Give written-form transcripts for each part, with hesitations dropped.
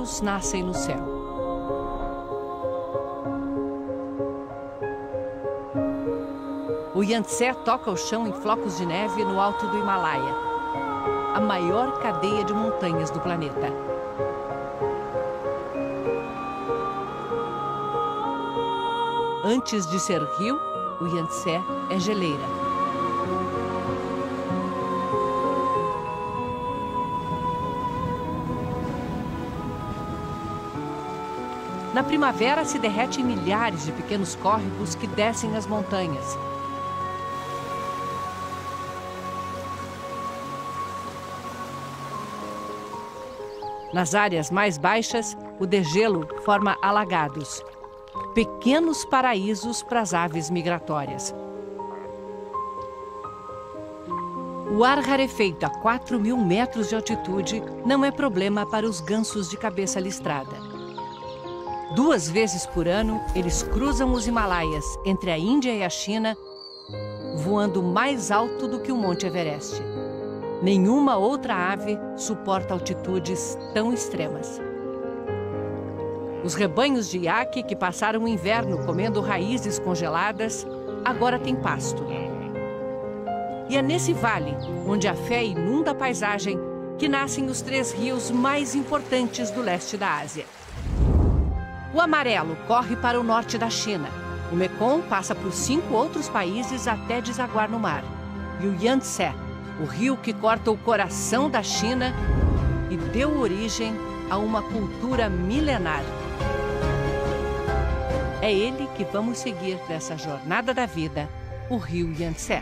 céus nascem no céu. O Yangtze toca o chão em flocos de neve no alto do Himalaia, a maior cadeia de montanhas do planeta. Antes de ser rio, o Yangtze é geleira. Na primavera se derrete em milhares de pequenos córregos que descem as montanhas. Nas áreas mais baixas, o degelo forma alagados, pequenos paraísos para as aves migratórias. O ar rarefeito a 4.000 metros de altitude não é problema para os gansos de cabeça listrada. 2 vezes por ano, eles cruzam os Himalaias entre a Índia e a China, voando mais alto do que o Monte Everest. Nenhuma outra ave suporta altitudes tão extremas. Os rebanhos de iaque que passaram o inverno comendo raízes congeladas, agora têm pasto. E é nesse vale, onde a fé inunda a paisagem, que nascem os 3 rios mais importantes do leste da Ásia. O amarelo corre para o norte da China. O Mekong passa por 5 outros países até desaguar no mar. E o Yangtze, o rio que corta o coração da China e deu origem a uma cultura milenar. É ele que vamos seguir nessa jornada da vida, o rio Yangtze.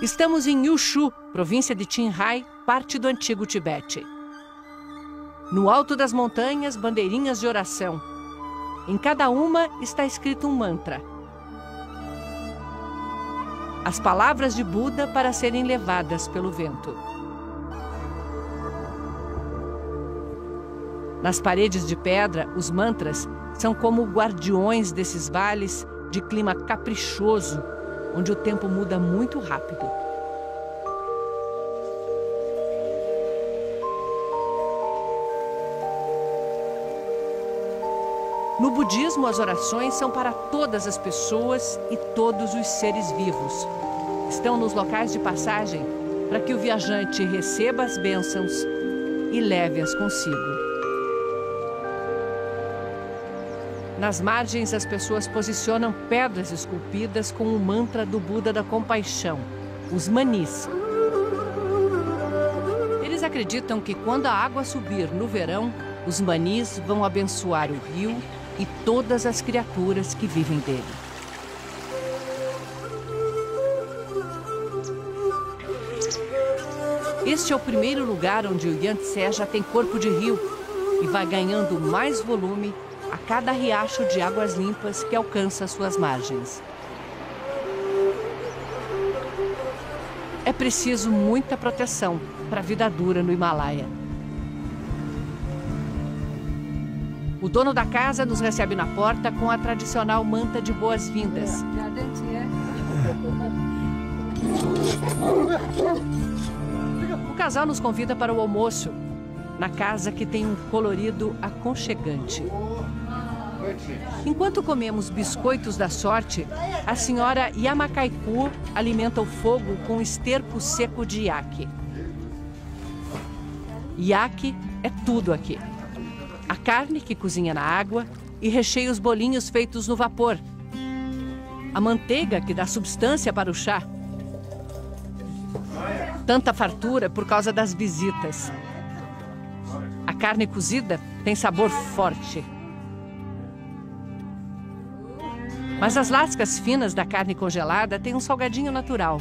Estamos em Yushu, província de Qinghai, parte do antigo Tibete. No alto das montanhas, bandeirinhas de oração. Em cada uma está escrito um mantra. As palavras de Buda para serem levadas pelo vento. Nas paredes de pedra, os mantras são como guardiões desses vales de clima caprichoso, onde o tempo muda muito rápido. No budismo, as orações são para todas as pessoas e todos os seres vivos. Estão nos locais de passagem para que o viajante receba as bênçãos e leve-as consigo. Nas margens, as pessoas posicionam pedras esculpidas com o mantra do Buda da Compaixão, os manis. Eles acreditam que quando a água subir no verão, os manis vão abençoar o rio e todas as criaturas que vivem dele. Este é o primeiro lugar onde o Yangtze já tem corpo de rio e vai ganhando mais volume a cada riacho de águas limpas que alcança suas margens. É preciso muita proteção para a vida dura no Himalaia. O dono da casa nos recebe na porta com a tradicional manta de boas-vindas. O casal nos convida para o almoço, na casa que tem um colorido aconchegante. Enquanto comemos biscoitos da sorte, a senhora Yamakaiku alimenta o fogo com esterco seco de iaque. Iaque é tudo aqui. A carne que cozinha na água e recheia os bolinhos feitos no vapor. A manteiga que dá substância para o chá. Tanta fartura por causa das visitas. A carne cozida tem sabor forte. Mas as lascas finas da carne congelada têm um salgadinho natural.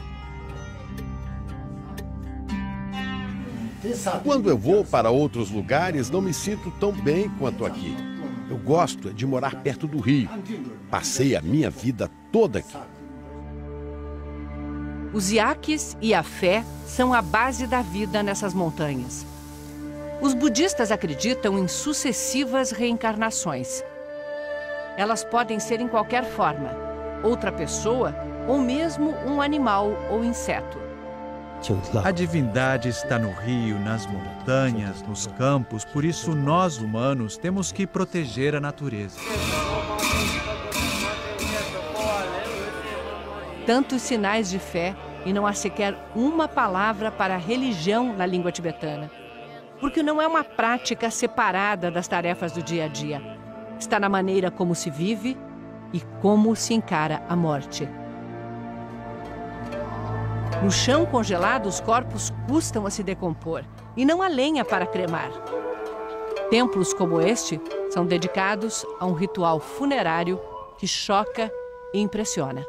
Quando eu vou para outros lugares, não me sinto tão bem quanto aqui. Eu gosto de morar perto do rio. Passei a minha vida toda aqui. Os iaques e a fé são a base da vida nessas montanhas. Os budistas acreditam em sucessivas reencarnações. Elas podem ser em qualquer forma. Outra pessoa ou mesmo um animal ou inseto. A divindade está no rio, nas montanhas, nos campos, por isso nós, humanos, temos que proteger a natureza. Tantos sinais de fé e não há sequer uma palavra para religião na língua tibetana. Porque não é uma prática separada das tarefas do dia a dia. Está na maneira como se vive e como se encara a morte. No chão congelado, os corpos custam a se decompor e não há lenha para cremar. Templos como este são dedicados a um ritual funerário que choca e impressiona.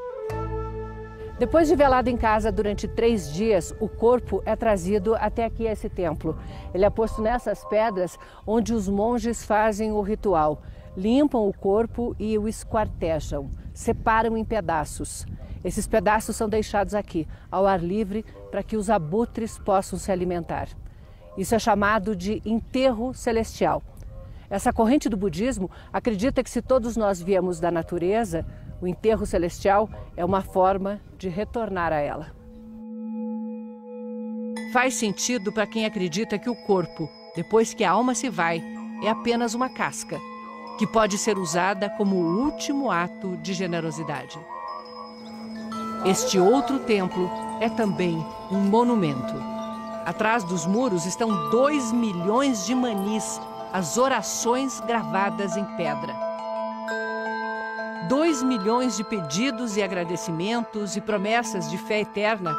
Depois de velado em casa durante 3 dias, o corpo é trazido até aqui a esse templo. Ele é posto nessas pedras onde os monges fazem o ritual. Limpam o corpo e o esquartejam, separam em pedaços. Esses pedaços são deixados aqui, ao ar livre, para que os abutres possam se alimentar. Isso é chamado de enterro celestial. Essa corrente do budismo acredita que se todos nós viemos da natureza, o enterro celestial é uma forma de retornar a ela. Faz sentido para quem acredita que o corpo, depois que a alma se vai, é apenas uma casca, que pode ser usada como o último ato de generosidade. Este outro templo é também um monumento. Atrás dos muros estão 2 milhões de manis, as orações gravadas em pedra. 2 milhões de pedidos e agradecimentos e promessas de fé eterna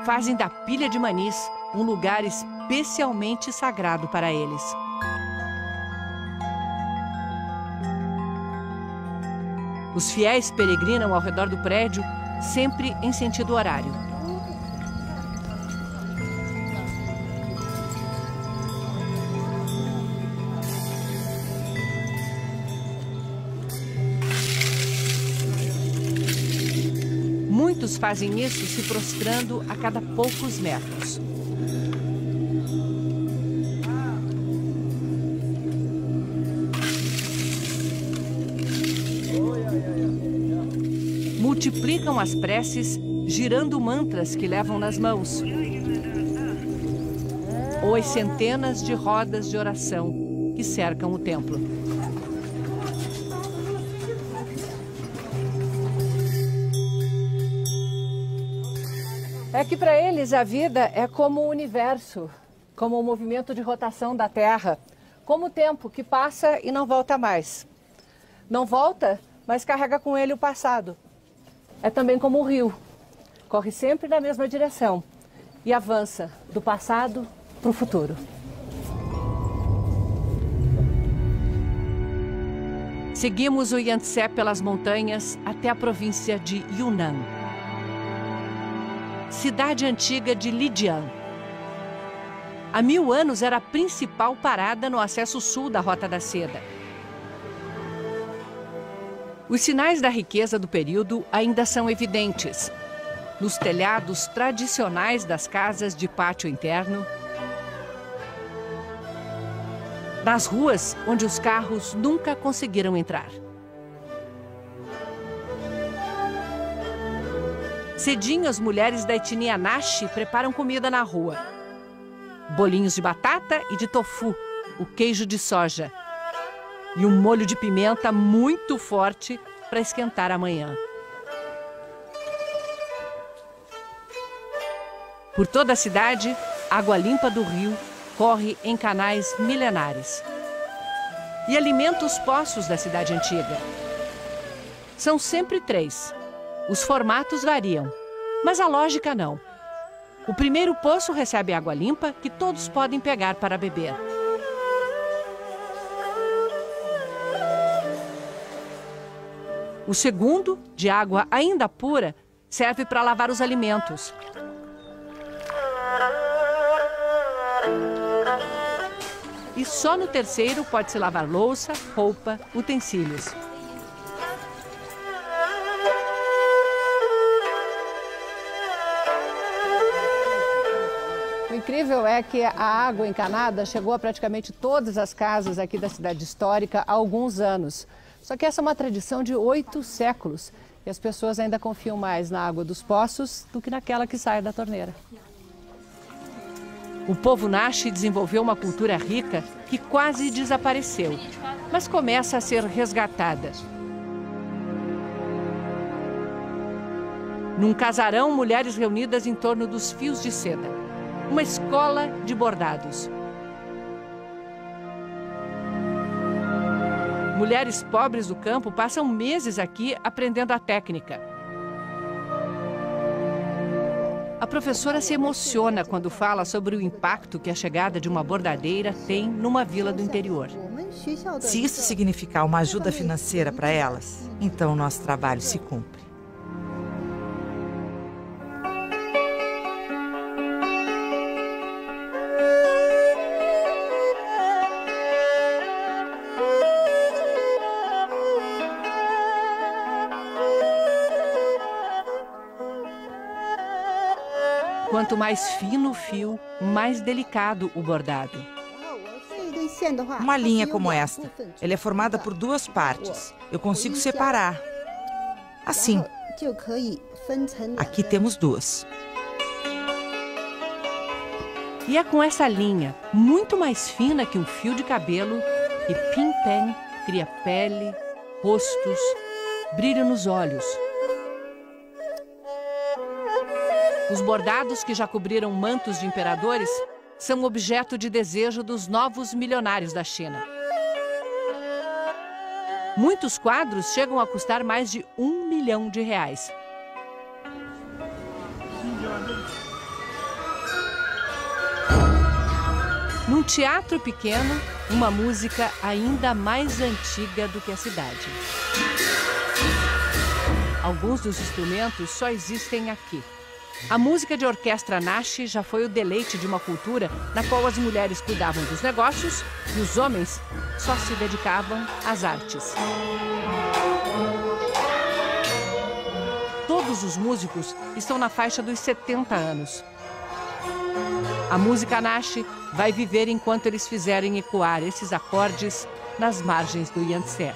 fazem da pilha de manis um lugar especialmente sagrado para eles. Os fiéis peregrinam ao redor do prédio, sempre em sentido horário. Muitos fazem isso se prostrando a cada poucos metros. Multiplicam as preces, girando mantras que levam nas mãos, ou as centenas de rodas de oração que cercam o templo. É que para eles a vida é como o universo, como o movimento de rotação da Terra, como o tempo que passa e não volta mais. Não volta, mas carrega com ele o passado. É também como o rio, corre sempre na mesma direção e avança do passado para o futuro. Seguimos o Yangtze pelas montanhas até a província de Yunnan. Cidade antiga de Lijiang. Há 1000 anos era a principal parada no acesso sul da Rota da Seda. Os sinais da riqueza do período ainda são evidentes. Nos telhados tradicionais das casas de pátio interno, nas ruas onde os carros nunca conseguiram entrar. Cedinho, as mulheres da etnia Naxi preparam comida na rua. Bolinhos de batata e de tofu, o queijo de soja. E um molho de pimenta muito forte para esquentar amanhã. Por toda a cidade, água limpa do rio corre em canais milenares. E alimenta os poços da cidade antiga. São sempre 3. Os formatos variam, mas a lógica não. O primeiro poço recebe água limpa que todos podem pegar para beber. O segundo, de água ainda pura, serve para lavar os alimentos. E só no terceiro pode-se lavar louça, roupa, utensílios. O incrível é que a água encanada chegou a praticamente todas as casas aqui da cidade histórica há alguns anos. Só que essa é uma tradição de 8 séculos E as pessoas ainda confiam mais na água dos poços do que naquela que sai da torneira. O povo Naxi desenvolveu uma cultura rica que quase desapareceu, mas começa a ser resgatada. Num casarão, mulheres reunidas em torno dos fios de seda. Uma escola de bordados. Mulheres pobres do campo passam meses aqui aprendendo a técnica. A professora se emociona quando fala sobre o impacto que a chegada de uma bordadeira tem numa vila do interior. Se isso significar uma ajuda financeira para elas, então o nosso trabalho se cumpre. Quanto mais fino o fio, mais delicado o bordado. Uma linha como esta, ela é formada por duas partes. Eu consigo separar. Assim. Aqui temos duas. E é com essa linha, muito mais fina que um fio de cabelo, que Pin Pen cria pele, rostos, brilho nos olhos. Os bordados que já cobriram mantos de imperadores são objeto de desejo dos novos milionários da China. Muitos quadros chegam a custar mais de R$1 milhão. Num teatro pequeno, uma música ainda mais antiga do que a cidade. Alguns dos instrumentos só existem aqui. A música de orquestra Naxi já foi o deleite de uma cultura na qual as mulheres cuidavam dos negócios e os homens só se dedicavam às artes. Todos os músicos estão na faixa dos 70 anos. A música Naxi vai viver enquanto eles fizerem ecoar esses acordes nas margens do Yangtze.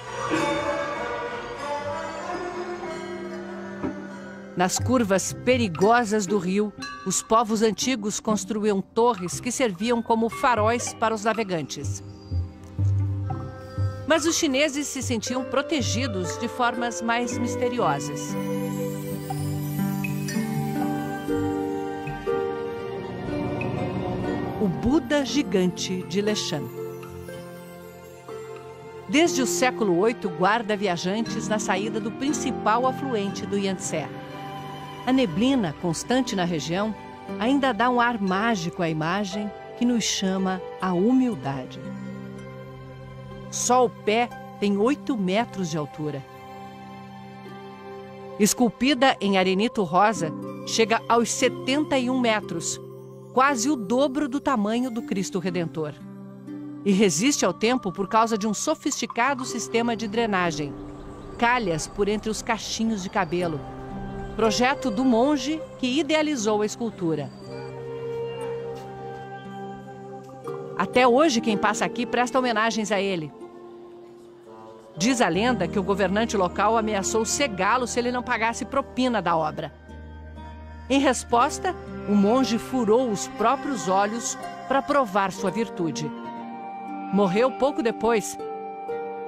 Nas curvas perigosas do rio, os povos antigos construíam torres que serviam como faróis para os navegantes. Mas os chineses se sentiam protegidos de formas mais misteriosas. O Buda gigante de Leshan. Desde o século VIII, guarda viajantes na saída do principal afluente do Yangtze. A neblina constante na região ainda dá um ar mágico à imagem que nos chama à humildade. Só o pé tem 8 metros de altura. Esculpida em arenito rosa, chega aos 71 metros, quase o dobro do tamanho do Cristo Redentor. E resiste ao tempo por causa de um sofisticado sistema de drenagem, calhas por entre os cachinhos de cabelo, projeto do monge que idealizou a escultura. Até hoje, quem passa aqui presta homenagens a ele. Diz a lenda que o governante local ameaçou cegá-lo se ele não pagasse propina da obra. Em resposta, o monge furou os próprios olhos para provar sua virtude. Morreu pouco depois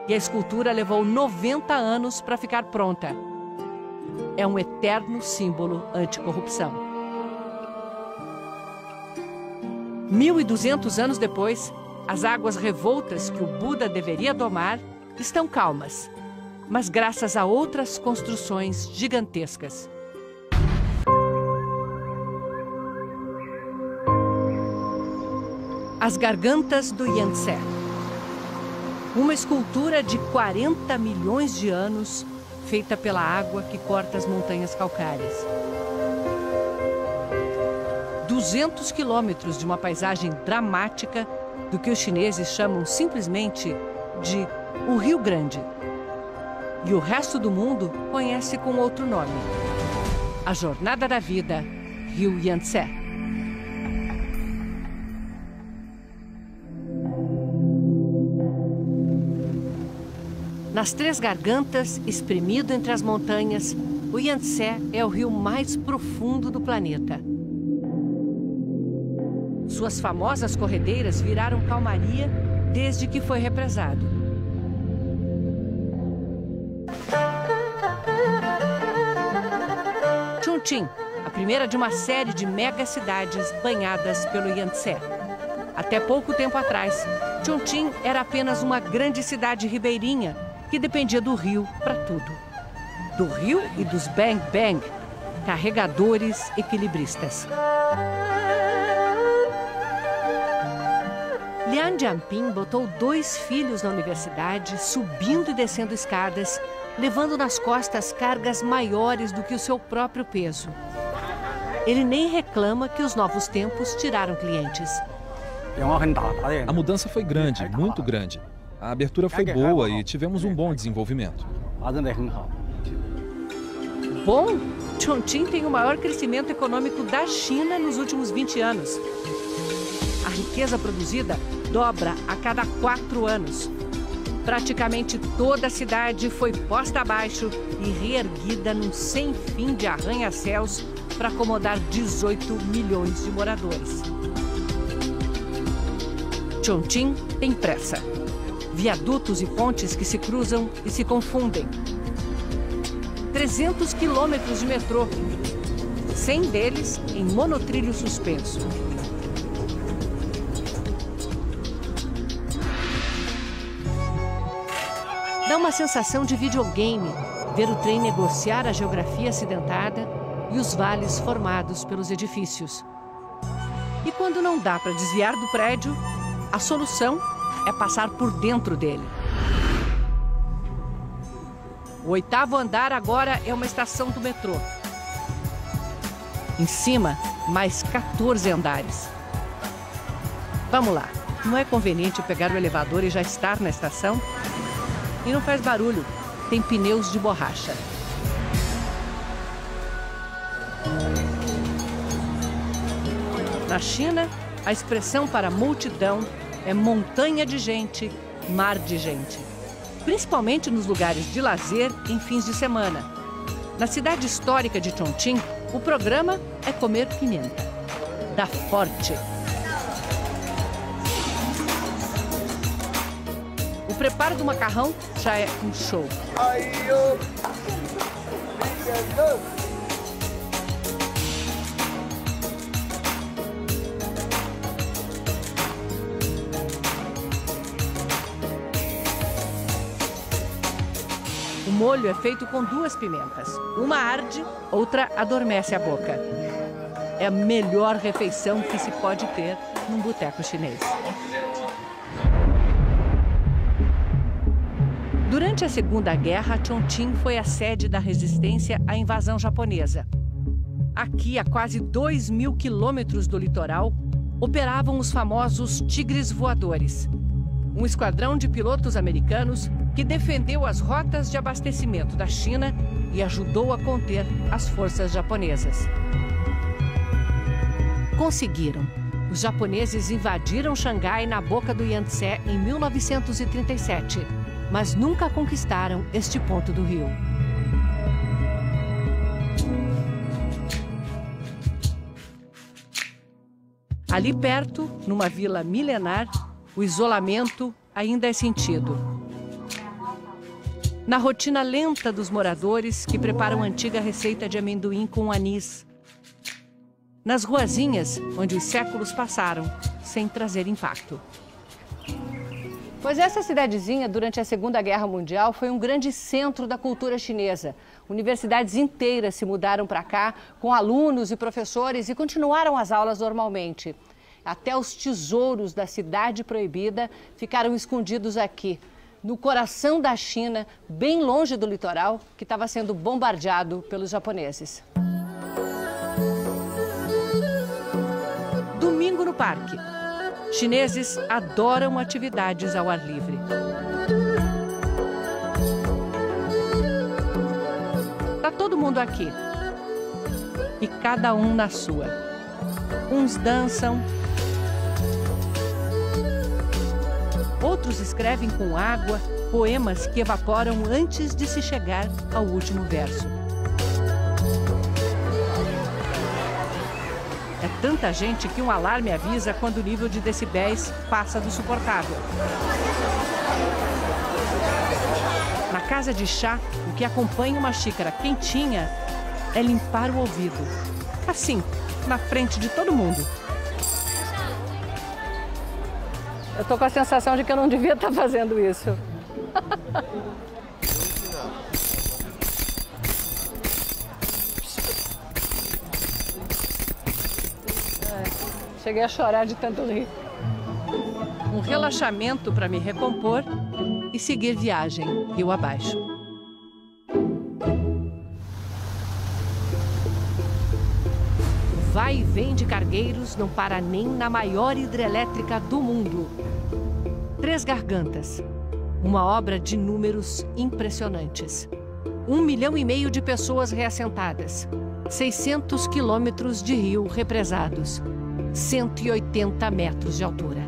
e a escultura levou 90 anos para ficar pronta. É um eterno símbolo anticorrupção. 1.200 anos depois, as águas revoltas que o Buda deveria domar estão calmas, mas graças a outras construções gigantescas. As Gargantas do Yangtze. Uma escultura de 40 milhões de anos feita pela água que corta as montanhas calcárias. 200 quilômetros de uma paisagem dramática do que os chineses chamam simplesmente de o Rio Grande. E o resto do mundo conhece com outro nome. A Jornada da Vida, Rio Yangtze. Nas Três Gargantas, espremido entre as montanhas, o Yangtze é o rio mais profundo do planeta. Suas famosas corredeiras viraram calmaria desde que foi represado. Chongqing, a primeira de uma série de megacidades banhadas pelo Yangtze. Até pouco tempo atrás, Chongqing era apenas uma grande cidade ribeirinha que dependia do rio para tudo. Do rio e dos Bang Bang, carregadores equilibristas. Lian Jianping botou 2 filhos na universidade, subindo e descendo escadas, levando nas costas cargas maiores do que o seu próprio peso. Ele nem reclama que os novos tempos tiraram clientes. A mudança foi grande, muito grande. A abertura foi boa e tivemos um bom desenvolvimento. Bom, Chongqing tem o maior crescimento econômico da China nos últimos 20 anos. A riqueza produzida dobra a cada 4 anos. Praticamente toda a cidade foi posta abaixo e reerguida num sem fim de arranha-céus para acomodar 18 milhões de moradores. Chongqing tem pressa. Viadutos e pontes que se cruzam e se confundem. 300 quilômetros de metrô, 100 deles em monotrilho suspenso. Dá uma sensação de videogame ver o trem negociar a geografia acidentada e os vales formados pelos edifícios. E quando não dá para desviar do prédio, a solução é passar por dentro dele. O 8º andar agora é uma estação do metrô. Em cima, mais 14 andares. Vamos lá, não é conveniente pegar o elevador e já estar na estação? E não faz barulho, tem pneus de borracha. Na China, a expressão para multidão é montanha de gente, mar de gente. Principalmente nos lugares de lazer em fins de semana. Na cidade histórica de Chongqing, o programa é comer pimenta. Dá forte. O preparo do macarrão já é um show. O molho é feito com 2 pimentas. Uma arde, outra adormece a boca. É a melhor refeição que se pode ter num boteco chinês. Durante a Segunda Guerra, Chongqing foi a sede da resistência à invasão japonesa. Aqui, a quase 2.000 quilômetros do litoral, operavam os famosos Tigres Voadores, um esquadrão de pilotos americanos que defendeu as rotas de abastecimento da China e ajudou a conter as forças japonesas. Conseguiram. Os japoneses invadiram Xangai na boca do Yangtze em 1937. Mas nunca conquistaram este ponto do rio. Ali perto, numa vila milenar, o isolamento ainda é sentido. Na rotina lenta dos moradores que preparam a antiga receita de amendoim com anis. Nas ruazinhas onde os séculos passaram sem trazer impacto. Pois essa cidadezinha, durante a Segunda Guerra Mundial, foi um grande centro da cultura chinesa. Universidades inteiras se mudaram para cá, com alunos e professores, e continuaram as aulas normalmente. Até os tesouros da Cidade Proibida ficaram escondidos aqui, no coração da China, bem longe do litoral, que estava sendo bombardeado pelos japoneses. Domingo no parque. Chineses adoram atividades ao ar livre. Tá todo mundo aqui. E cada um na sua. Uns dançam. Outros escrevem com água poemas que evaporam antes de se chegar ao último verso. tanta gente que um alarme avisa quando o nível de decibéis passa do suportável. Na casa de chá, o que acompanha uma xícara quentinha é limpar o ouvido. Assim, na frente de todo mundo. Eu tô com a sensação de que eu não devia estar fazendo isso. Cheguei a chorar de tanto rir. Um relaxamento para me recompor e seguir viagem rio abaixo. O vai e vem de cargueiros não para nem na maior hidrelétrica do mundo. 3 Gargantas, uma obra de números impressionantes. 1,5 milhão de pessoas reassentadas, 600 quilômetros de rio represados, 180 metros de altura.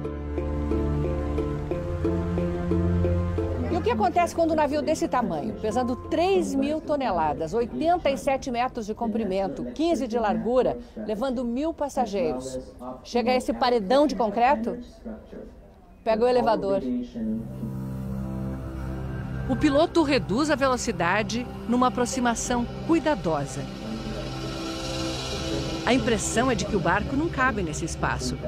E o que acontece quando um navio desse tamanho, pesando 3.000 toneladas, 87 metros de comprimento, 15 de largura, levando 1.000 passageiros, chega a esse paredão de concreto? Pega o elevador. O piloto reduz a velocidade numa aproximação cuidadosa. A impressão é de que o barco não cabe nesse espaço.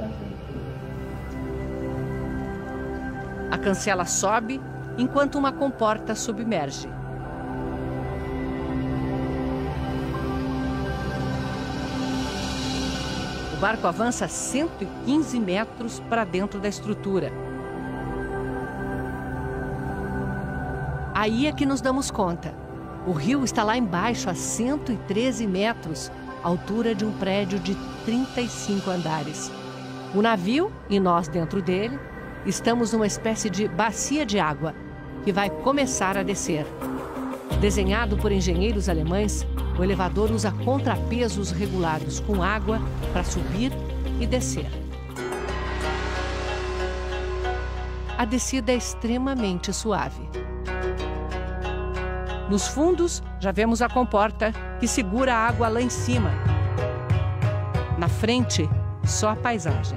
A cancela sobe enquanto uma comporta submerge. O barco avança 115 metros para dentro da estrutura. Aí é que nos damos conta. O rio está lá embaixo, a 113 metros, altura de um prédio de 35 andares. O navio, e nós dentro dele, estamos numa espécie de bacia de água que vai começar a descer. Desenhado por engenheiros alemães, o elevador usa contrapesos regulados com água para subir e descer. A descida é extremamente suave. Nos fundos, já vemos a comporta que segura a água lá em cima. Na frente, só a paisagem.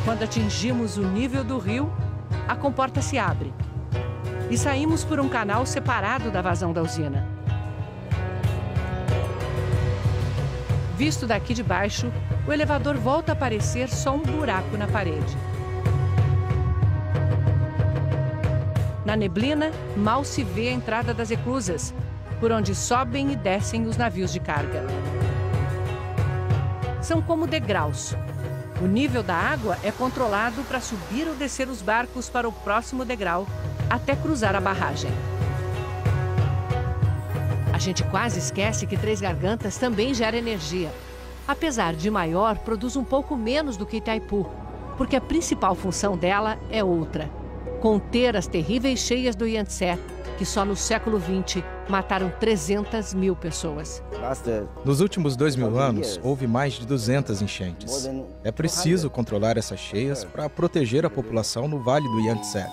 Quando atingimos o nível do rio, a comporta se abre e saímos por um canal separado da vazão da usina. Visto daqui de baixo, o elevador volta a parecer só um buraco na parede. Na neblina, mal se vê a entrada das eclusas, por onde sobem e descem os navios de carga. São como degraus. O nível da água é controlado para subir ou descer os barcos para o próximo degrau, até cruzar a barragem. A gente quase esquece que 3 Gargantas também gera energia. Apesar de maior, produz um pouco menos do que Itaipu, porque a principal função dela é outra: conter as terríveis cheias do Yangtze, que só no século XX mataram 300 mil pessoas. Nos últimos 2.000 anos, houve mais de 200 enchentes. É preciso controlar essas cheias para proteger a população no Vale do Yangtze.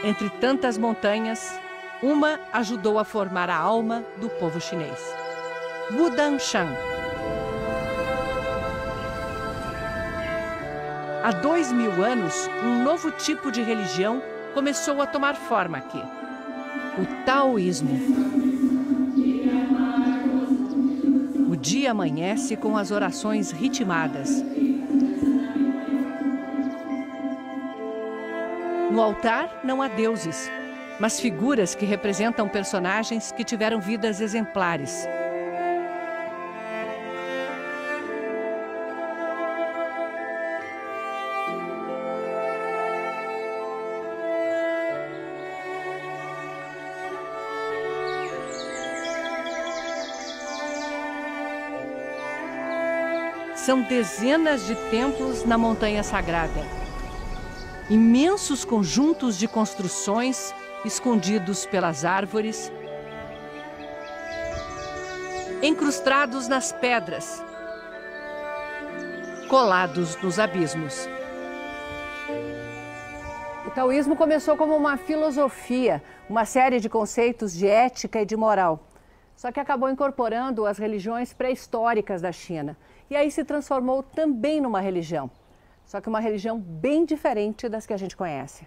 Entre tantas montanhas, uma ajudou a formar a alma do povo chinês. Wudanshan. Há 2.000 anos, um novo tipo de religião começou a tomar forma aqui: o taoísmo. O dia amanhece com as orações ritmadas. No altar não há deuses, mas figuras que representam personagens que tiveram vidas exemplares. São dezenas de templos na Montanha Sagrada. Imensos conjuntos de construções escondidos pelas árvores. Encrustados nas pedras, colados nos abismos. O taoísmo começou como uma filosofia, uma série de conceitos de ética e de moral. Só que acabou incorporando as religiões pré-históricas da China. E aí se transformou também numa religião. Só que uma religião bem diferente das que a gente conhece.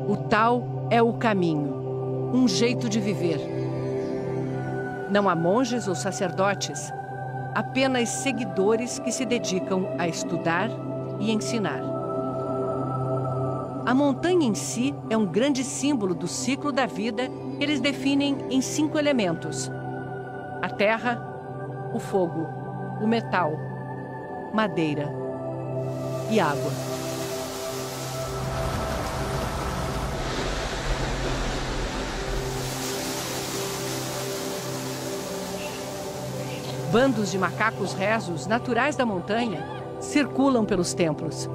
O Tao é o caminho, um jeito de viver. Não há monges ou sacerdotes, apenas seguidores que se dedicam a estudar e ensinar. A montanha em si é um grande símbolo do ciclo da vida que eles definem em 5 elementos: a terra, o fogo, o metal, madeira e água. Bandos de macacos rezos naturais da montanha circulam pelos templos.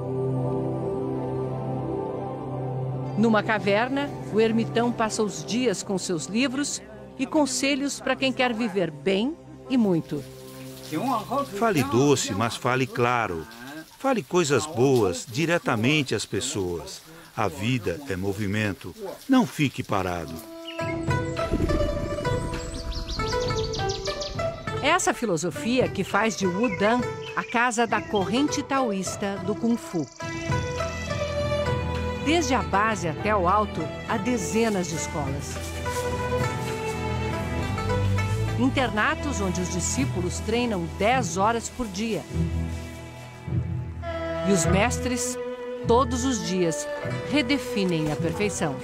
Numa caverna, o ermitão passa os dias com seus livros e conselhos para quem quer viver bem e muito. Fale doce, mas fale claro. Fale coisas boas diretamente às pessoas. A vida é movimento. Não fique parado. É essa filosofia que faz de Wudang a casa da corrente taoísta do Kung Fu. Desde a base até o alto, há dezenas de escolas. Internatos onde os discípulos treinam 10 horas por dia. E os mestres, todos os dias, redefinem a perfeição.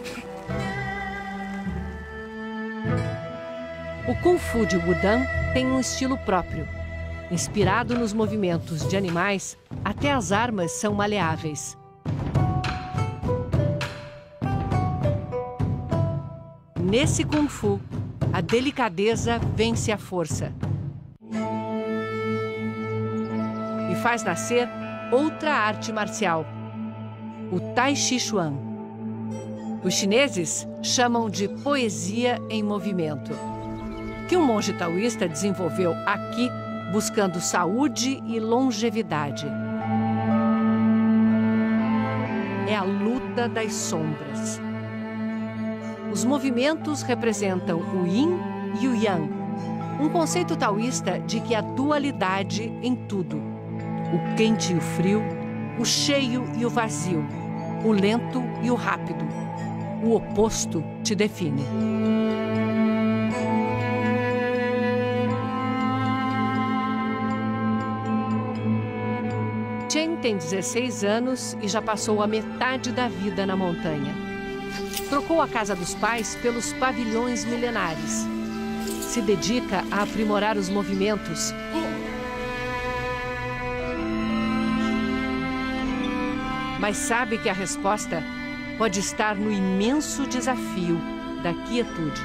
O Kung Fu de Wudang tem um estilo próprio. Inspirado nos movimentos de animais, até as armas são maleáveis. Nesse Kung Fu, a delicadeza vence a força. E faz nascer outra arte marcial, o Tai Chi Chuan. Os chineses chamam de poesia em movimento, que um monge taoísta desenvolveu aqui buscando saúde e longevidade. É a luta das sombras. Os movimentos representam o Yin e o Yang, um conceito taoísta de que há dualidade em tudo. O quente e o frio, o cheio e o vazio, o lento e o rápido. O oposto te define. Chen tem 16 anos e já passou a metade da vida na montanha. Trocou a casa dos pais pelos pavilhões milenares. Se dedica a aprimorar os movimentos. Mas sabe que a resposta pode estar no imenso desafio da quietude.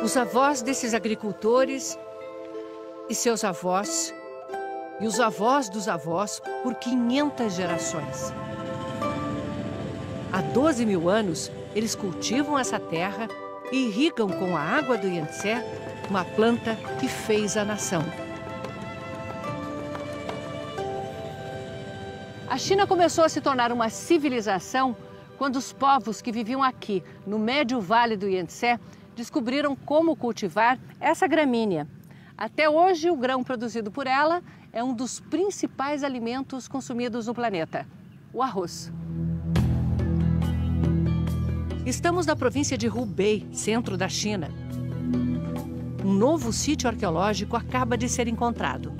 Os avós desses agricultores e seus avós, e os avós dos avós por 500 gerações. Há 12 mil anos, eles cultivam essa terra e irrigam com a água do Yangtze uma planta que fez a nação. A China começou a se tornar uma civilização quando os povos que viviam aqui, no médio vale do Yangtze, descobriram como cultivar essa gramínea. Até hoje, o grão produzido por ela é um dos principais alimentos consumidos no planeta, o arroz. Estamos na província de Hubei, centro da China. Um novo sítio arqueológico acaba de ser encontrado.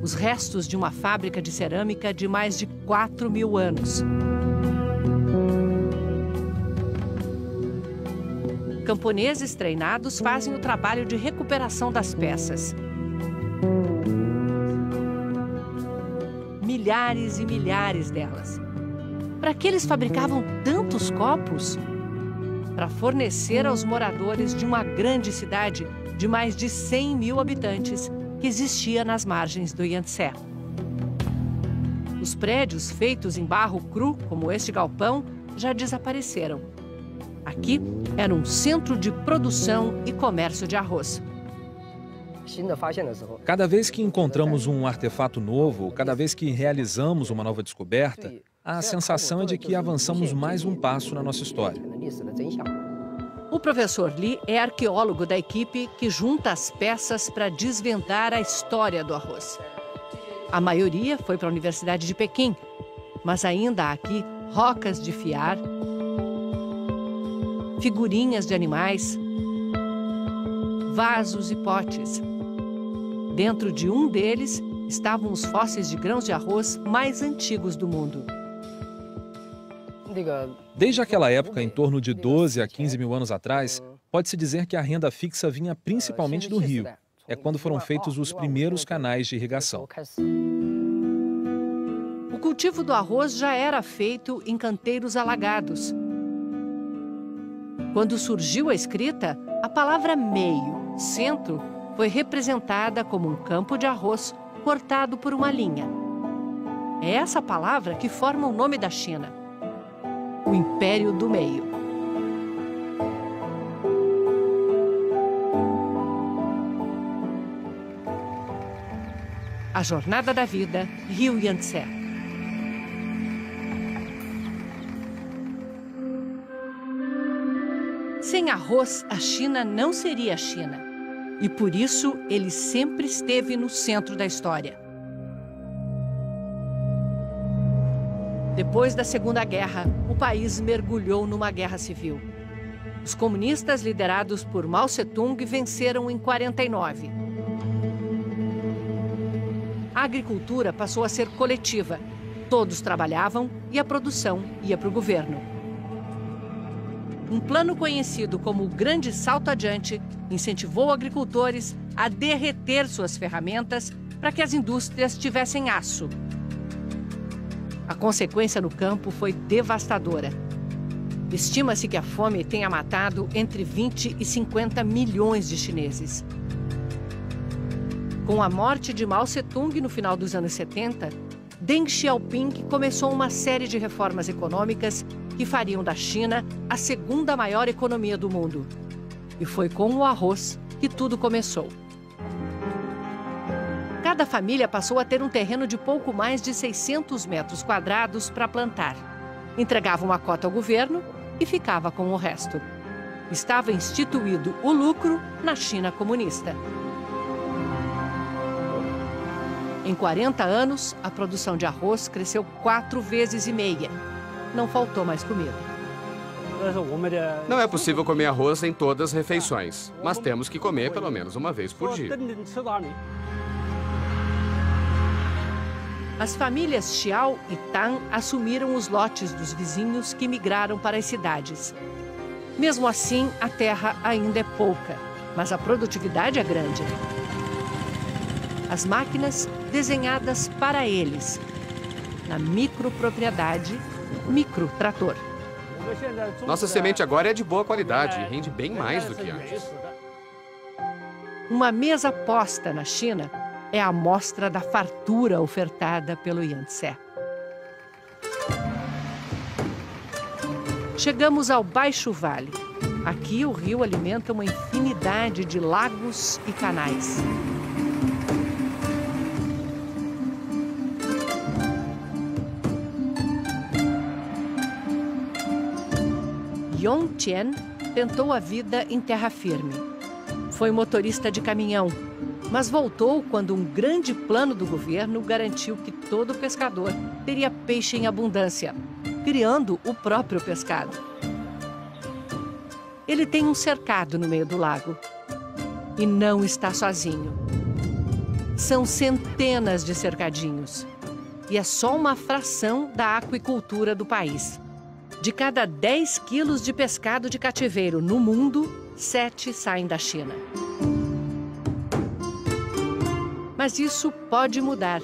Os restos de uma fábrica de cerâmica de mais de 4 mil anos. Camponeses treinados fazem o trabalho de recuperação das peças. milhares e milhares delas. Para que eles fabricavam tantos copos? Para fornecer aos moradores de uma grande cidade de mais de 100 mil habitantes que existia nas margens do Yangtze. Os prédios feitos em barro cru, como este galpão, já desapareceram. Aqui era um centro de produção e comércio de arroz. Cada vez que encontramos um artefato novo, cada vez que realizamos uma nova descoberta, a sensação é de que avançamos mais um passo na nossa história. O professor Li é arqueólogo da equipe que junta as peças para desvendar a história do arroz. A maioria foi para a Universidade de Pequim, mas ainda há aqui rocas de fiar, figurinhas de animais, vasos e potes. Dentro de um deles estavam os fósseis de grãos de arroz mais antigos do mundo. Desde aquela época, em torno de 12 a 15 mil anos atrás, pode-se dizer que a renda fixa vinha principalmente do rio. É quando foram feitos os primeiros canais de irrigação. O cultivo do arroz já era feito em canteiros alagados. Quando surgiu a escrita, a palavra meio, centro, foi representada como um campo de arroz cortado por uma linha. É essa palavra que forma o nome da China, o Império do Meio. A Jornada da Vida, Rio Yangtze. Sem arroz, a China não seria a China. E por isso, ele sempre esteve no centro da história. Depois da Segunda Guerra, o país mergulhou numa guerra civil. Os comunistas, liderados por Mao Tse-tung, venceram em 49. A agricultura passou a ser coletiva. Todos trabalhavam e a produção ia para o governo. Um plano conhecido como o Grande Salto Adiante incentivou agricultores a derreter suas ferramentas para que as indústrias tivessem aço. A consequência no campo foi devastadora. Estima-se que a fome tenha matado entre 20 e 50 milhões de chineses. Com a morte de Mao Tse-tung no final dos anos 70, Deng Xiaoping começou uma série de reformas econômicas que fariam da China a segunda maior economia do mundo. E foi com o arroz que tudo começou. Cada família passou a ter um terreno de pouco mais de 600 metros quadrados para plantar. Entregava uma cota ao governo e ficava com o resto. Estava instituído o lucro na China comunista. Em 40 anos, a produção de arroz cresceu 4,5 vezes. Não faltou mais comida. Não é possível comer arroz em todas as refeições, mas temos que comer pelo menos uma vez por dia. As famílias Xiao e Tang assumiram os lotes dos vizinhos que migraram para as cidades. Mesmo assim, a terra ainda é pouca, mas a produtividade é grande. As máquinas desenhadas para eles. Na micropropriedade, microtrator. Nossa semente agora é de boa qualidade e rende bem mais do que antes. Uma mesa posta na China é a amostra da fartura ofertada pelo Yangtze. Chegamos ao Baixo Vale. Aqui o rio alimenta uma infinidade de lagos e canais. Yong Qian tentou a vida em terra firme. Foi motorista de caminhão, mas voltou quando um grande plano do governo garantiu que todo pescador teria peixe em abundância, criando o próprio pescado. Ele tem um cercado no meio do lago e não está sozinho. São centenas de cercadinhos e é só uma fração da aquicultura do país. De cada 10 quilos de pescado de cativeiro no mundo, 7 saem da China. Mas isso pode mudar.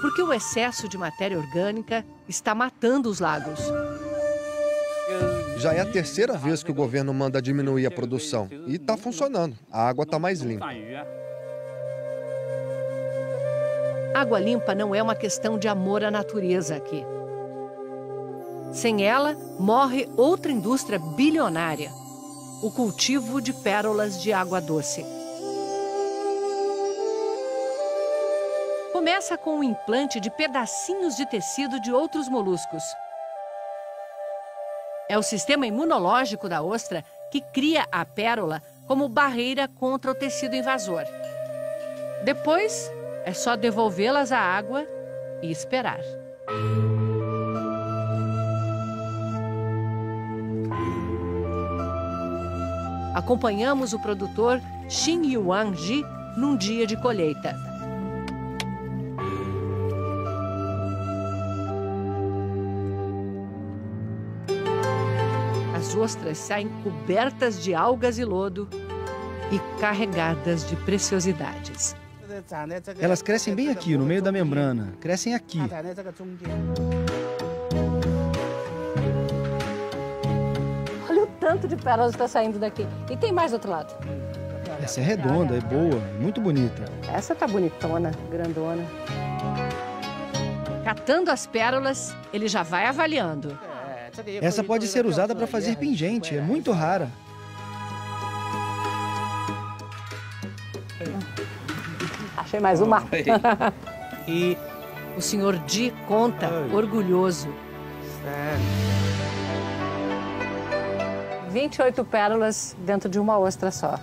Porque o excesso de matéria orgânica está matando os lagos. Já é a terceira vez que o governo manda diminuir a produção. E está funcionando. A água está mais limpa. Água limpa não é uma questão de amor à natureza aqui. Sem ela, morre outra indústria bilionária: o cultivo de pérolas de água doce. Começa com o implante de pedacinhos de tecido de outros moluscos. É o sistema imunológico da ostra que cria a pérola como barreira contra o tecido invasor. Depois, é só devolvê-las à água e esperar. Acompanhamos o produtor Xin Yuan Ji num dia de colheita. As ostras saem cobertas de algas e lodo e carregadas de preciosidades. Elas crescem bem aqui, no meio da membrana. Crescem aqui. Olha o tanto de pérolas que está saindo daqui. E tem mais do outro lado. Essa é redonda, é boa, muito bonita. Essa tá bonitona, grandona. Catando as pérolas, ele já vai avaliando. Essa pode ser usada para fazer pingente, é muito rara. Achei mais uma. E o senhor Di conta, orgulhoso. 28 pérolas dentro de uma ostra só.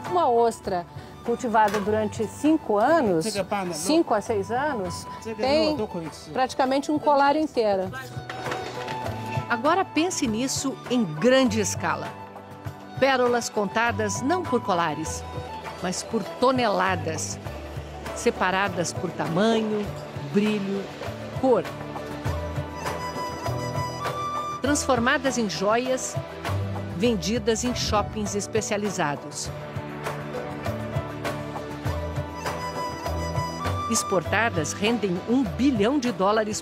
Uma ostra cultivada durante 5 anos, 5 a 6 anos, tem praticamente um colar inteiro. Agora pense nisso em grande escala. Pérolas contadas não por colares, mas por toneladas, separadas por tamanho, brilho, cor. Transformadas em joias, vendidas em shoppings especializados. Exportadas rendem $1 bilhão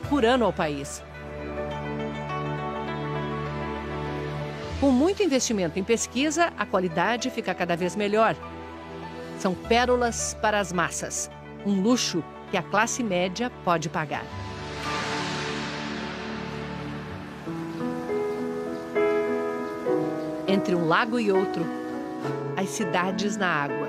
por ano ao país. Com muito investimento em pesquisa, a qualidade fica cada vez melhor. São pérolas para as massas, um luxo que a classe média pode pagar. Entre um lago e outro, as cidades na água.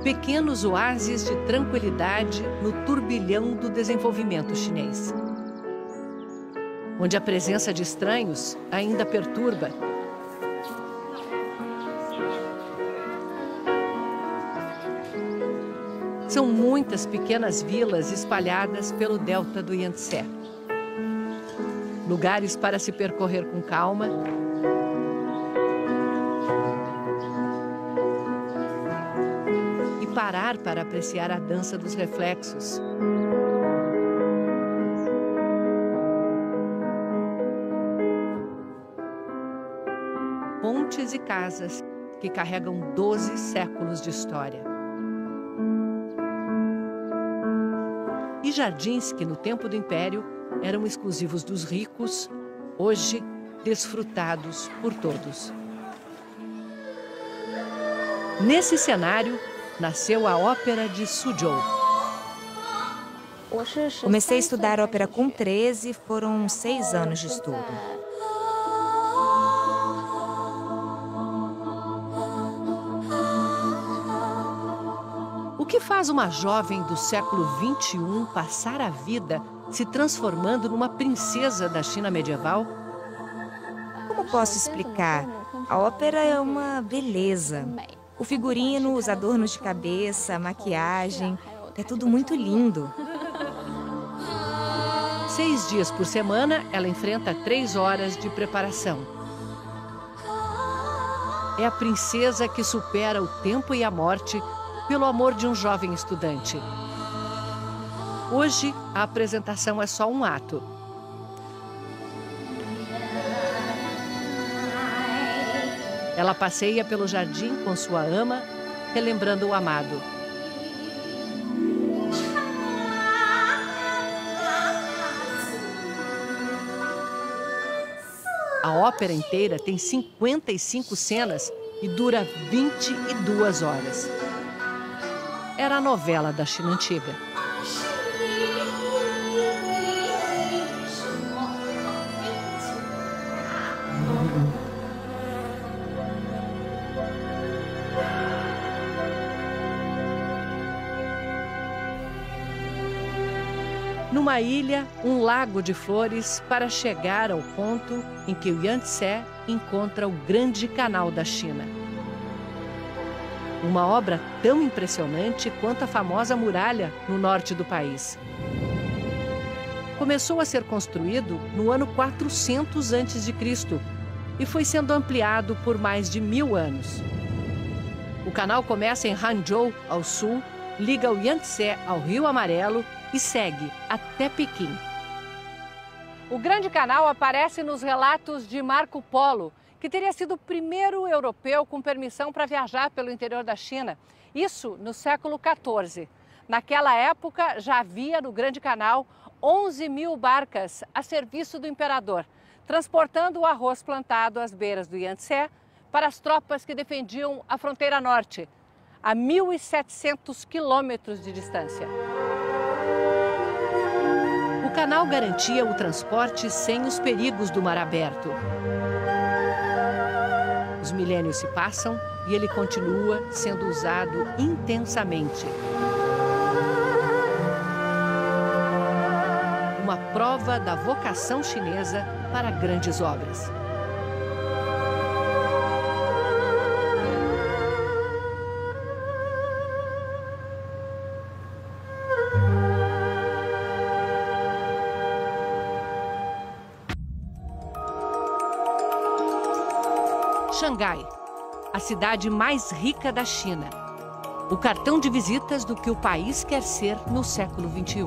Pequenos oásis de tranquilidade no turbilhão do desenvolvimento chinês, onde a presença de estranhos ainda perturba. São muitas pequenas vilas espalhadas pelo delta do Yangtze. Lugares para se percorrer com calma. E parar para apreciar a dança dos reflexos. Pontes e casas que carregam 12 séculos de história. E jardins que, no tempo do Império, eram exclusivos dos ricos, hoje desfrutados por todos. Nesse cenário, nasceu a Ópera de Suzhou. Comecei a estudar ópera com 13, foram 6 anos de estudo. O que faz uma jovem do século XXI passar a vida se transformando numa princesa da China medieval? Como posso explicar? A ópera é uma beleza. O figurino, os adornos de cabeça, a maquiagem, é tudo muito lindo. 6 dias por semana, ela enfrenta 3 horas de preparação. É a princesa que supera o tempo e a morte pelo amor de um jovem estudante. Hoje, a apresentação é só um ato. Ela passeia pelo jardim com sua ama, relembrando o amado. A ópera inteira tem 55 cenas e dura 22 horas. Era a novela da China antiga. Numa ilha, um lago de flores para chegar ao ponto em que o Yangtze encontra o Grande Canal da China. Uma obra tão impressionante quanto a famosa muralha no norte do país. Começou a ser construído no ano 400 a.C. e foi sendo ampliado por mais de 1000 anos. O canal começa em Hangzhou, ao sul, liga o Yangtze ao Rio Amarelo e segue até Pequim. O Grande Canal aparece nos relatos de Marco Polo, que teria sido o primeiro europeu com permissão para viajar pelo interior da China. Isso no século XIV. Naquela época, já havia no Grande Canal 11.000 barcas a serviço do imperador, transportando o arroz plantado às beiras do Yangtze para as tropas que defendiam a fronteira norte, a 1.700 quilômetros de distância. O canal garantia o transporte sem os perigos do mar aberto. Os milênios se passam e ele continua sendo usado intensamente. Uma prova da vocação chinesa para grandes obras. Xangai, a cidade mais rica da China. O cartão de visitas do que o país quer ser no século XXI.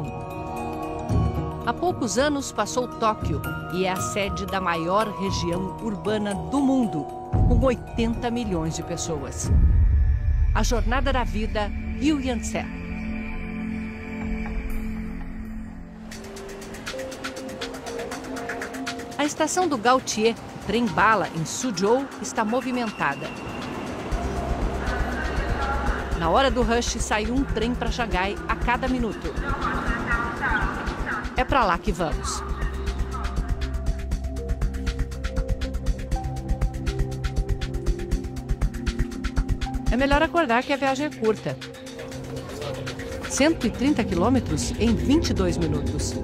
Há poucos anos passou Tóquio e é a sede da maior região urbana do mundo, com 80 milhões de pessoas. A jornada da vida Rio Yangtze. A estação do Gaotie, trem-bala em Suzhou, está movimentada. Na hora do rush, sai um trem para Xangai a cada minuto. É para lá que vamos. É melhor acordar que a viagem é curta. 130 quilômetros em 22 minutos.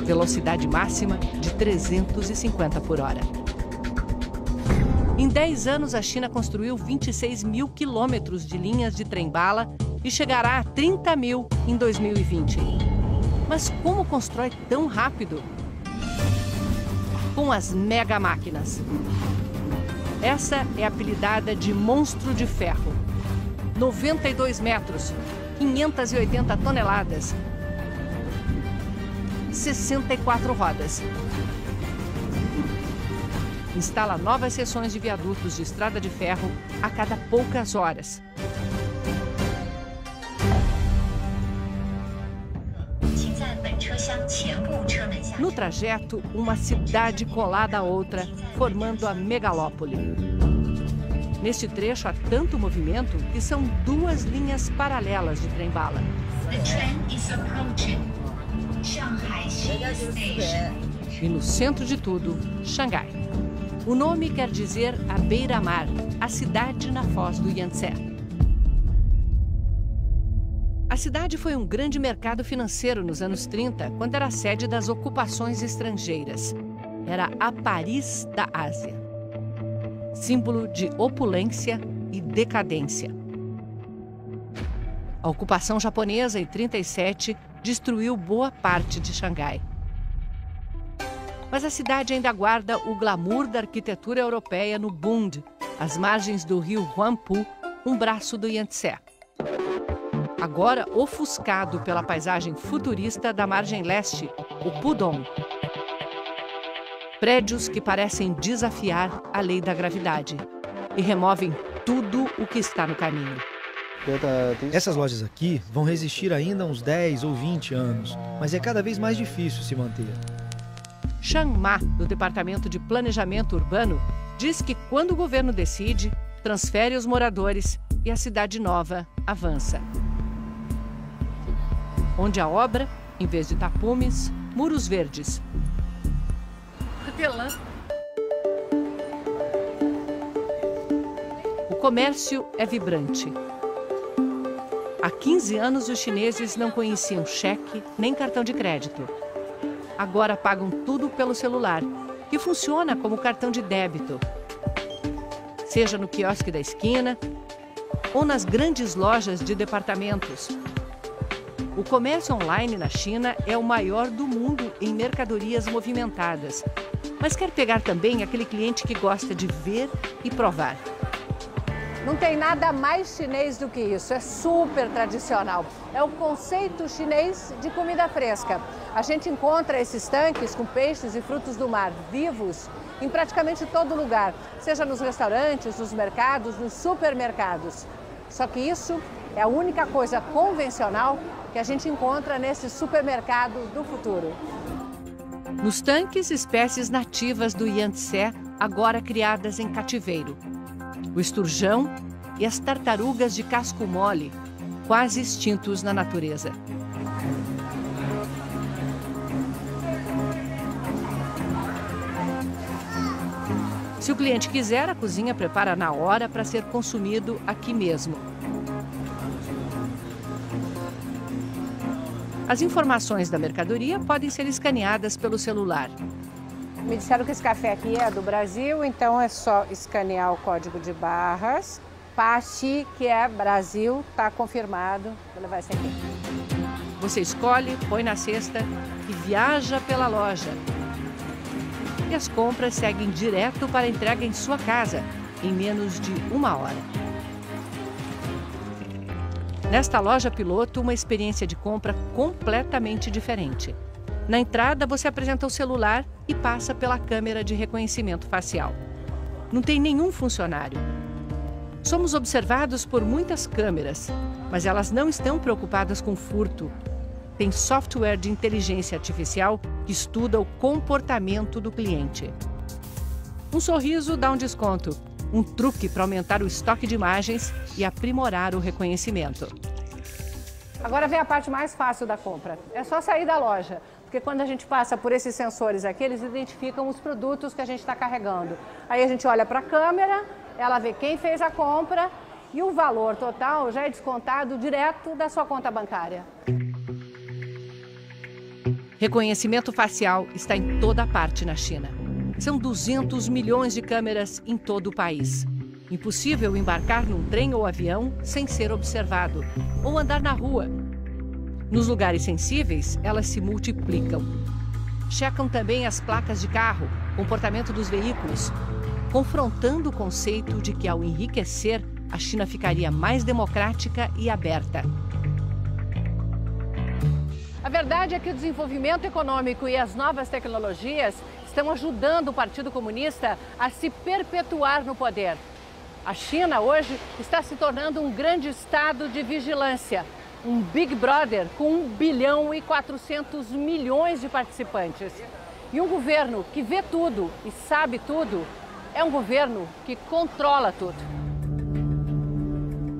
Velocidade máxima de 350 por hora. Em 10 anos, a China construiu 26.000 quilômetros de linhas de trem-bala e chegará a 30.000 em 2020. Mas como constrói tão rápido? Com as mega máquinas. Essa é apelidada de monstro de ferro. 92 metros, 580 toneladas, 64 rodas. Instala novas seções de viadutos de estrada de ferro a cada poucas horas. No trajeto, uma cidade colada à outra, formando a megalópole. Neste trecho há tanto movimento que são 2 linhas paralelas de trem-bala. E no centro de tudo, Xangai. O nome quer dizer a beira-mar, a cidade na foz do Yangtze. A cidade foi um grande mercado financeiro nos anos 30, quando era sede das ocupações estrangeiras. Era a Paris da Ásia. Símbolo de opulência e decadência. A ocupação japonesa, em 37, destruiu boa parte de Xangai. Mas a cidade ainda guarda o glamour da arquitetura europeia no Bund, às margens do rio Huangpu, um braço do Yangtze. Agora ofuscado pela paisagem futurista da margem leste, o Pudong. Prédios que parecem desafiar a lei da gravidade e removem tudo o que está no caminho. Essas lojas aqui vão resistir ainda uns 10 ou 20 anos, mas é cada vez mais difícil se manter. Shang Ma, do Departamento de Planejamento Urbano, diz que quando o governo decide, transfere os moradores e a cidade nova avança. Onde a obra, em vez de tapumes, muros verdes. O comércio é vibrante. Há 15 anos, os chineses não conheciam cheque nem cartão de crédito. Agora pagam tudo pelo celular, que funciona como cartão de débito. Seja no quiosque da esquina ou nas grandes lojas de departamentos. O comércio online na China é o maior do mundo em mercadorias movimentadas, mas quer pegar também aquele cliente que gosta de ver e provar. Não tem nada mais chinês do que isso, é super tradicional. É o conceito chinês de comida fresca. A gente encontra esses tanques com peixes e frutos do mar vivos em praticamente todo lugar, seja nos restaurantes, nos mercados, nos supermercados. Só que isso é a única coisa convencional que a gente encontra nesse supermercado do futuro. Nos tanques, espécies nativas do Yangtze, agora criadas em cativeiro. O esturjão e as tartarugas de casco mole, quase extintos na natureza. Se o cliente quiser, a cozinha prepara na hora para ser consumido aqui mesmo. As informações da mercadoria podem ser escaneadas pelo celular. Me disseram que esse café aqui é do Brasil, então é só escanear o código de barras. Pachi, que é Brasil, está confirmado. Vou levar esse aqui. Você escolhe, põe na cesta e viaja pela loja. E as compras seguem direto para a entrega em sua casa, em menos de 1 hora. Nesta loja piloto, uma experiência de compra completamente diferente. Na entrada, você apresenta o celular e passa pela câmera de reconhecimento facial. Não tem nenhum funcionário. Somos observados por muitas câmeras, mas elas não estão preocupadas com furto. Tem software de inteligência artificial que estuda o comportamento do cliente. Um sorriso dá um desconto. Um truque para aumentar o estoque de imagens e aprimorar o reconhecimento. Agora vem a parte mais fácil da compra. É só sair da loja, porque quando a gente passa por esses sensores aqui, eles identificam os produtos que a gente está carregando. Aí a gente olha para a câmera, ela vê quem fez a compra e o valor total já é descontado direto da sua conta bancária. Reconhecimento facial está em toda parte na China. São 200 milhões de câmeras em todo o país. Impossível embarcar num trem ou avião sem ser observado, ou andar na rua. Nos lugares sensíveis, elas se multiplicam. Checam também as placas de carro, comportamento dos veículos, confrontando o conceito de que, ao enriquecer, a China ficaria mais democrática e aberta. A verdade é que o desenvolvimento econômico e as novas tecnologias estão ajudando o Partido Comunista a se perpetuar no poder. A China hoje está se tornando um grande estado de vigilância, um Big Brother com 1,4 bilhão de participantes. E um governo que vê tudo e sabe tudo é um governo que controla tudo.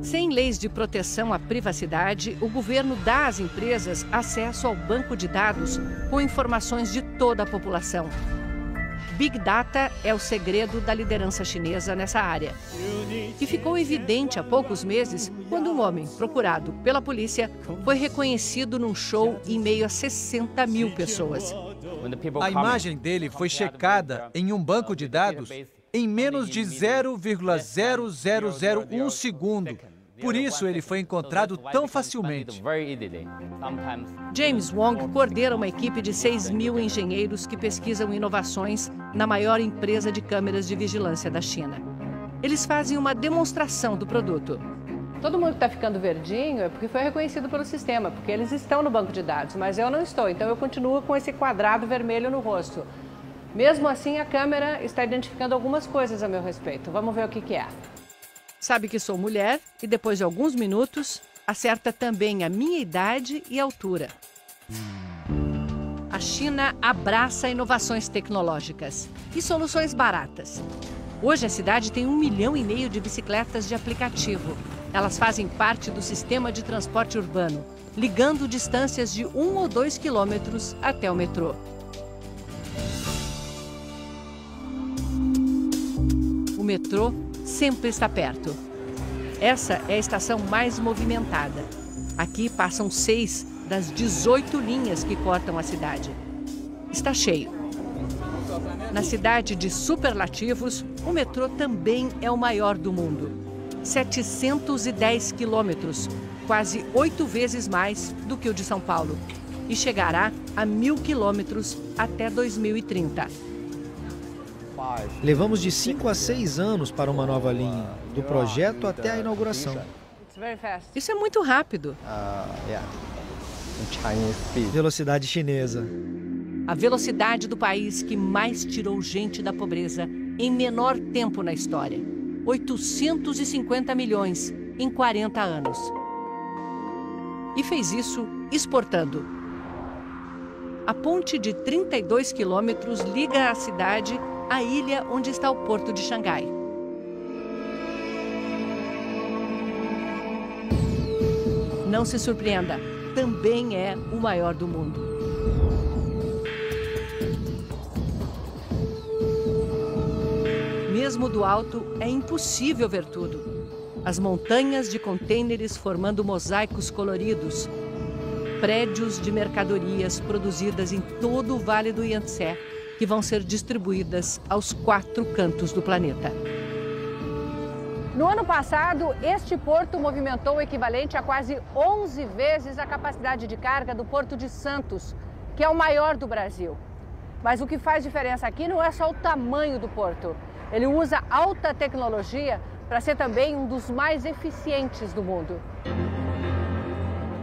Sem leis de proteção à privacidade, o governo dá às empresas acesso ao banco de dados com informações de toda a população. Big Data é o segredo da liderança chinesa nessa área. E ficou evidente há poucos meses quando um homem procurado pela polícia foi reconhecido num show em meio a 60 mil pessoas. A imagem dele foi checada em um banco de dados em menos de 0,0001 segundo. Por isso, ele foi encontrado tão facilmente. James Wong coordena uma equipe de 6 mil engenheiros que pesquisam inovações na maior empresa de câmeras de vigilância da China. Eles fazem uma demonstração do produto. Todo mundo que está ficando verdinho é porque foi reconhecido pelo sistema, porque eles estão no banco de dados, mas eu não estou, então eu continuo com esse quadrado vermelho no rosto. Mesmo assim, a câmera está identificando algumas coisas a meu respeito. Vamos ver o que é. Sabe que sou mulher e, depois de alguns minutos, acerta também a minha idade e altura. A China abraça inovações tecnológicas e soluções baratas. Hoje a cidade tem 1,5 milhão de bicicletas de aplicativo. Elas fazem parte do sistema de transporte urbano, ligando distâncias de 1 ou 2 quilômetros até o metrô. O metrô sempre está perto. Essa é a estação mais movimentada. Aqui passam 6 das 18 linhas que cortam a cidade. Está cheio. Na cidade de superlativos, o metrô também é o maior do mundo. 710 quilômetros, quase 8 vezes mais do que o de São Paulo. E chegará a 1.000 quilômetros até 2030. Levamos de 5 a 6 anos para uma nova linha, do projeto até a inauguração. Isso é muito rápido. Velocidade chinesa. A velocidade do país que mais tirou gente da pobreza em menor tempo na história. 850 milhões em 40 anos. E fez isso exportando. A ponte de 32 quilômetros liga a cidade à ilha onde está o porto de Xangai. Não se surpreenda, também é o maior do mundo. Mesmo do alto, é impossível ver tudo. As montanhas de contêineres formando mosaicos coloridos, prédios de mercadorias produzidas em todo o Vale do Yangtze, que vão ser distribuídas aos 4 cantos do planeta. No ano passado, este porto movimentou o equivalente a quase 11 vezes a capacidade de carga do Porto de Santos, que é o maior do Brasil. Mas o que faz diferença aqui não é só o tamanho do porto. Ele usa alta tecnologia para ser também um dos mais eficientes do mundo.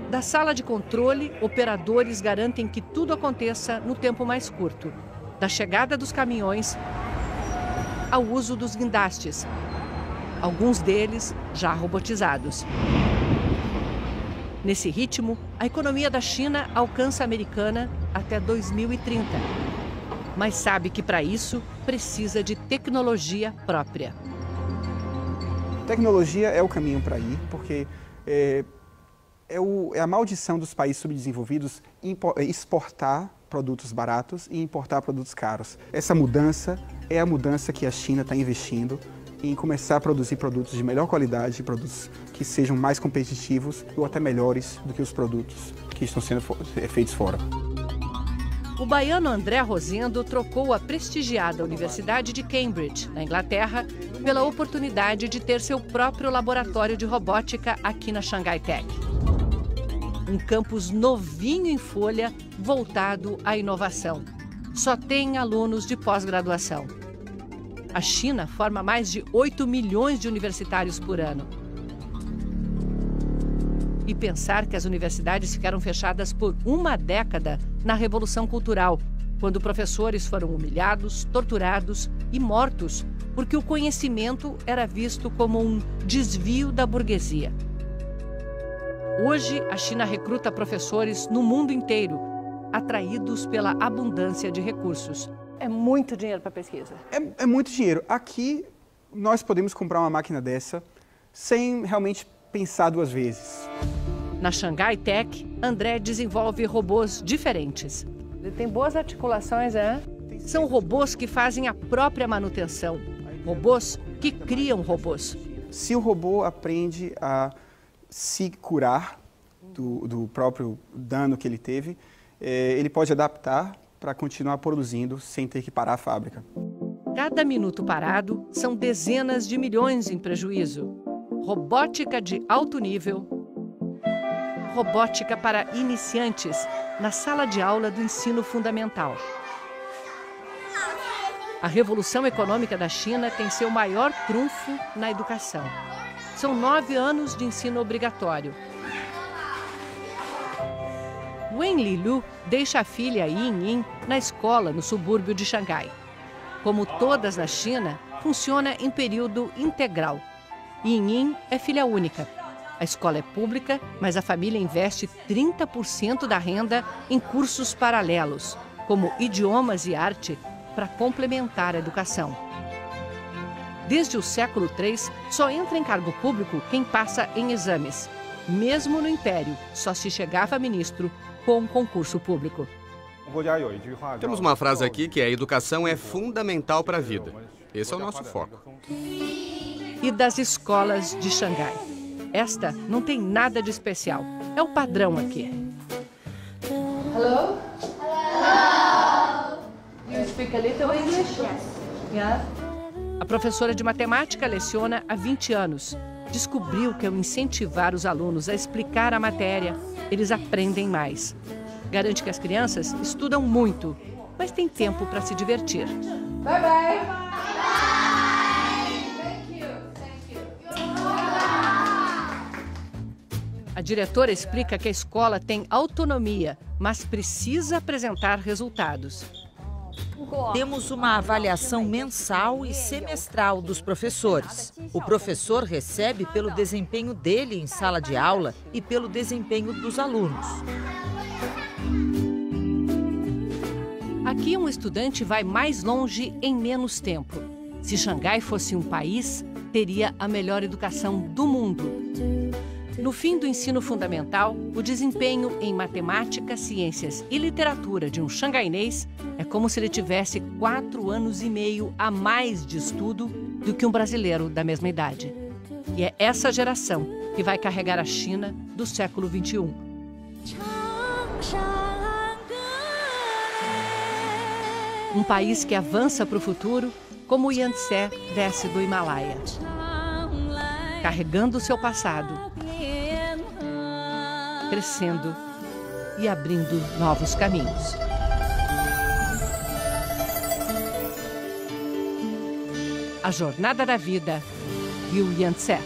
Da sala de controle, operadores garantem que tudo aconteça no tempo mais curto. Da chegada dos caminhões ao uso dos guindastes, alguns deles já robotizados. Nesse ritmo, a economia da China alcança a americana até 2030. Mas sabe que para isso precisa de tecnologia própria. Tecnologia é o caminho para ir, porque é a maldição dos países subdesenvolvidos exportar produtos baratos e importar produtos caros. Essa mudança é a mudança que a China está investindo em começar a produzir produtos de melhor qualidade, produtos que sejam mais competitivos ou até melhores do que os produtos que estão sendo feitos fora. O baiano André Rosendo trocou a prestigiada Universidade de Cambridge, na Inglaterra, pela oportunidade de ter seu próprio laboratório de robótica aqui na Xangai Tech. Um campus novinho em folha, voltado à inovação. Só tem alunos de pós-graduação. A China forma mais de 8 milhões de universitários por ano. E pensar que as universidades ficaram fechadas por uma década na Revolução Cultural, quando professores foram humilhados, torturados e mortos, porque o conhecimento era visto como um desvio da burguesia. Hoje, a China recruta professores no mundo inteiro, atraídos pela abundância de recursos. É muito dinheiro para pesquisa. É muito dinheiro. Aqui, nós podemos comprar uma máquina dessa sem realmente pensar 2 vezes. Na Xangai Tech, André desenvolve robôs diferentes. Ele tem boas articulações, né? São robôs que fazem a própria manutenção. Robôs que criam robôs. Se o robô aprende a se curar do próprio dano que ele teve, ele pode adaptar para continuar produzindo sem ter que parar a fábrica. Cada minuto parado são dezenas de milhões em prejuízo. Robótica de alto nível. Robótica para iniciantes na sala de aula do ensino fundamental. A revolução econômica da China tem seu maior trunfo na educação. São 9 anos de ensino obrigatório. Wen Lilu deixa a filha Ying na escola no subúrbio de Xangai. Como todas na China, funciona em período integral. Ying é filha única. A escola é pública, mas a família investe 30% da renda em cursos paralelos, como idiomas e arte, para complementar a educação. Desde o século III, só entra em cargo público quem passa em exames. Mesmo no Império, só se chegava a ministro com um concurso público. Temos uma frase aqui que a educação é fundamental para a vida. Esse é o nosso foco. E das escolas de Xangai. Esta não tem nada de especial. É o padrão aqui. Hello? Hello. You speak a little English? Yes. Yeah. A professora de matemática leciona há 20 anos. Descobriu que ao incentivar os alunos a explicar a matéria, eles aprendem mais. Garante que as crianças estudam muito, mas tem tempo para se divertir. Bye, bye. A diretora explica que a escola tem autonomia, mas precisa apresentar resultados. Temos uma avaliação mensal e semestral dos professores. O professor recebe pelo desempenho dele em sala de aula e pelo desempenho dos alunos. Aqui um estudante vai mais longe em menos tempo. Se Xangai fosse um país, teria a melhor educação do mundo. No fim do ensino fundamental, o desempenho em matemática, ciências e literatura de um xangainês é como se ele tivesse 4 anos e meio a mais de estudo do que um brasileiro da mesma idade. E é essa geração que vai carregar a China do século XXI. Um país que avança para o futuro, como o Yangtze desce do Himalaia, carregando o seu passado, crescendo e abrindo novos caminhos. A Jornada da Vida, Rio Yangtze.